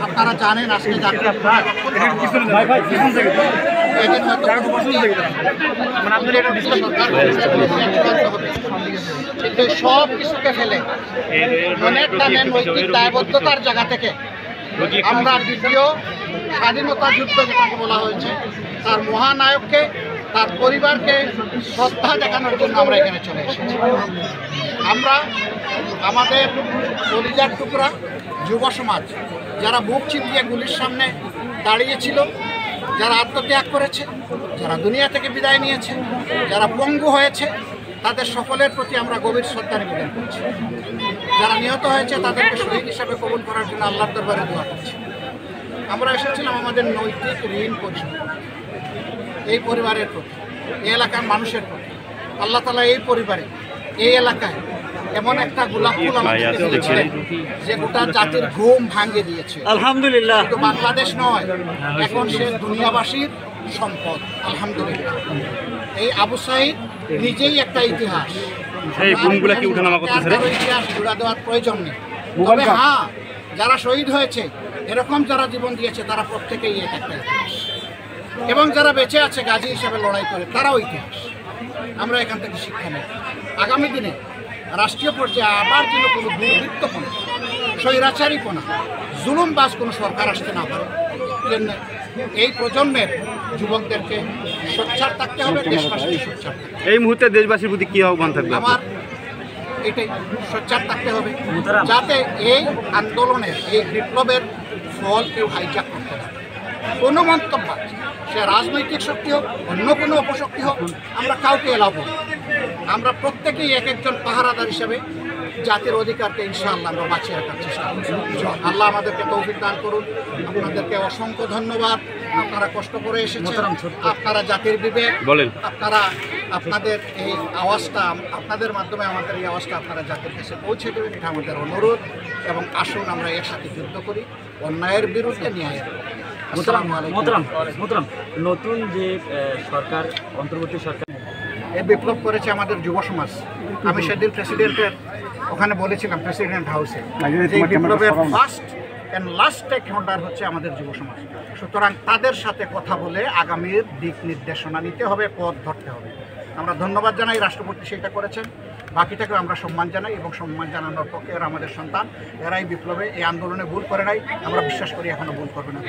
আপনারা জানেন আজকে কিন্তু সব কিছুকে ফেলে মনের টানে নৈতিক দায়বদ্ধতার জায়গা থেকে আমরা দ্বিতীয় স্বাধীনতা যুদ্ধ যেটাকে বলা হয়েছে তার মহানায়ককে তার পরিবারকে শ্রদ্ধা দেখানোর জন্য আমরা এখানে চলে এসেছি। আমরা আমাদের কলিজার টুকরা যুব সমাজ যারা বুক চিতিয়ে গুলির সামনে দাঁড়িয়েছিল, যারা আত্মত্যাগ করেছে, যারা দুনিয়া থেকে বিদায় নিয়েছে, যারা পঙ্গু হয়েছে, তাদের সকলের প্রতি আমরা গভীর শ্রদ্ধা নিবেদন করছি। যারা নিহত হয়েছে তাদেরকে শহীদ হিসাবে কবুল করার জন্য আল্লাহর দরবারে দোয়া করছি। আমরা এসেছিলাম আমাদের নৈতিক ঋণ পরিশোধ এই পরিবারের প্রতি, এই এলাকার মানুষের প্রতি। আল্লাহ তাআলা এই পরিবারে, এই এলাকায় এমন একটা গোলাপ ফুল আমাদেরকে দিয়েছিলেন যে গোটা জাতির ঘুম ভাঙিয়ে দিয়েছে। আলহামদুলিল্লাহ। কিন্তু বাংলাদেশ নয়, এখন সে দুনিয়াবাসীর সম্পদ। আলহামদুলিল্লাহ। এই আবু সাঈদ নিজেই একটা ইতিহাস, ইতিহাস জুড়া দেওয়ার প্রয়োজন নেই। তবে হ্যাঁ, যারা শহীদ হয়েছে, এরকম যারা জীবন দিয়েছে, তারা প্রত্যেকেই একটা ইতিহাস। এবং যারা বেঁচে আছে গাজী হিসাবে লড়াই করে, তারাও ইতিহাস। আমরা এখান থেকে শিক্ষা নেই। আগামী দিনে রাষ্ট্রীয় পর্যায়ে আবার যেন কোনো দুর্বৃত্তপনা, স্বৈরাচারীপনা, জুলুমবাজ কোনো সরকার আসতে না পারে, জন্য এই প্রজন্মের যুবকদেরকে সোচ্চার থাকতে হবে, দেশবাসীকে সোচ্চার থাকতে হবে। এই মুহূর্তে দেশবাসীর প্রতি কী আহ্বান থাকবে? আমার এটাই, সোচ্চার থাকতে হবে যাতে এই আন্দোলনের, এই বিপ্লবের ফল কেউ হাইজ্যাক করতে পারে। কোনো মন্তব্য, সে রাজনৈতিক শক্তি হোক, অন্য কোনো অপশক্তি হোক, আমরা কাউকে এলাও করব। আমরা প্রত্যেকেই এক একজন পাহারাদার হিসেবে জাতির অধিকারকে ইনশাআল্লাহ আমরা বাঁচিয়ে রাখার চেষ্টা করছি। আল্লাহ আমাদেরকে তৌফিক দান করুন। আপনাদেরকে অসংখ্য ধন্যবাদ। আপনারা কষ্ট করে এসেছেন, আপনারা জাতির বিবেক, আপনারা আপনাদের এই আওয়াজটা, আপনাদের মাধ্যমে আমাদের এই আওয়াজটা আপনারা জাতির কাছে পৌঁছে দেবেন, এটা আমাদের অনুরোধ। এবং আসুন আমরা একসাথে যুদ্ধ করি অন্যায়ের বিরুদ্ধে, ন্যায়ের। নতুন যে সরকার, অন্তর্বর্তী সরকার, এই বিপ্লব করেছে আমাদের যুব সমাজ। আমি সেদিন প্রেসিডেন্টের ওখানে বলেছিলাম, প্রেসিডেন্ট হাউসে, যে বিপ্লবের first and last stakeholder হচ্ছে আমাদের যুব সমাজ। সুতরাং তাদের সাথে কথা বলে আগামীর দিক নির্দেশনা নিতে হবে, পথ ধরতে হবে। আমরা ধন্যবাদ জানাই, রাষ্ট্রপতি সেটা করেছেন। বাকিটাকেও আমরা সম্মান জানাই, এবং সম্মান জানানোর পক্ষে এরা আমাদের সন্তান। এরা এই বিপ্লবে, এই আন্দোলনে ভুল করে নাই, আমরা বিশ্বাস করি এখনও ভুল করবে না।